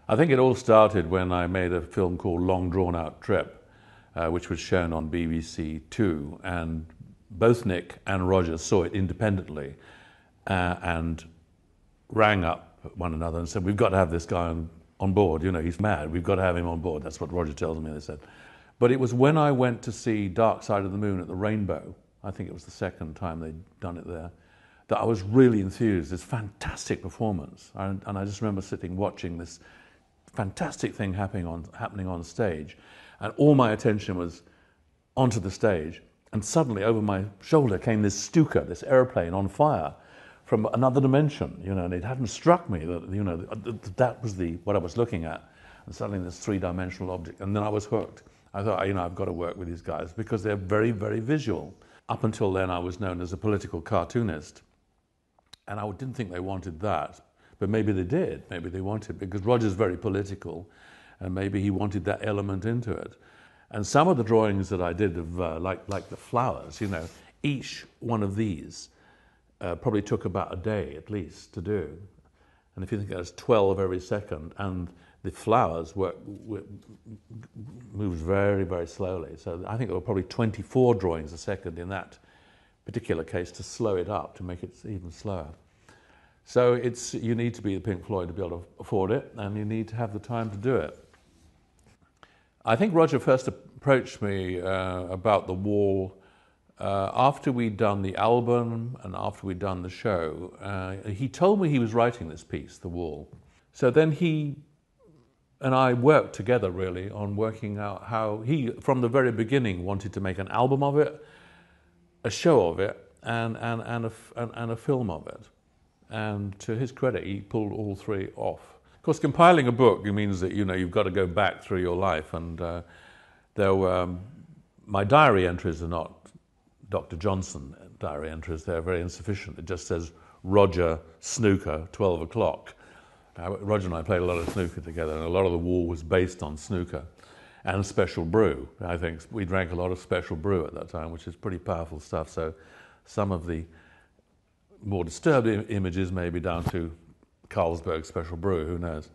I think it all started when I made a film called Long Drawn Out Trip, which was shown on BBC Two, and both Nick and Roger saw it independently and rang up one another and said, "We've got to have this guy on board. You know, he's mad. We've got to have him on board." That's what Roger tells me, they said. But it was when I went to see Dark Side of the Moon at the Rainbow, I think it was the second time they'd done it there, that I was really enthused. This fantastic performance. And I just remember sitting watching this fantastic thing happening on stage, and all my attention was onto the stage, and suddenly over my shoulder came this Stuka, this airplane on fire from another dimension, you know, and it hadn't struck me that, you know, that was what I was looking at, and suddenly this three-dimensional object, and then I was hooked. I thought, you know, I've got to work with these guys because they're very, very visual. Up until then, I was known as a political cartoonist, and I didn't think they wanted that. But maybe they did, maybe they wanted, because Roger's very political, and maybe he wanted that element into it. And some of the drawings that I did of, like the flowers, you know, each one of these probably took about a day at least to do. And if you think there's 12 every second, and the flowers moves very, very slowly. So I think there were probably 24 drawings a second in that particular case to slow it up, to make it even slower. So you need to be the Pink Floyd to be able to afford it, and you need to have the time to do it. I think Roger first approached me about The Wall after we'd done the album and after we'd done the show. He told me he was writing this piece, The Wall. So then he and I worked together really on working out how he, from the very beginning, wanted to make an album of it, a show of it, and a film of it. And to his credit, he pulled all three off. Of course, compiling a book means that, you know, you've got to go back through your life, and my diary entries are not Dr. Johnson diary entries. They're very insufficient. It just says Roger snooker 12 o'clock. Roger and I played a lot of snooker together, and a lot of The Wall was based on snooker and special brew. I think we drank a lot of special brew at that time, which is pretty powerful stuff. So some of the more disturbed images may be down to Carlsberg special brew, who knows.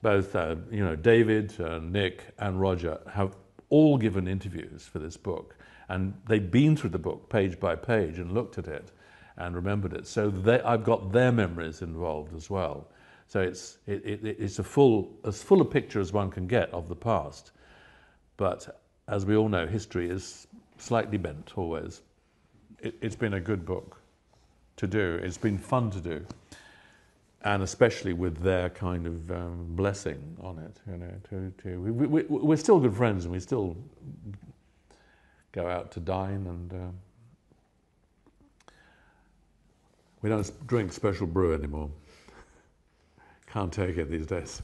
Both you know, David, Nick and Roger have all given interviews for this book, and they've been through the book page by page and looked at it and remembered it. So I've got their memories involved as well. So it's as full a picture as one can get of the past. But as we all know, history is slightly bent always. It's been a good book to do. It's been fun to do, and especially with their kind of blessing on it. You know, we're still good friends, and we still go out to dine, and we don't drink special brew anymore. Can't take it these days.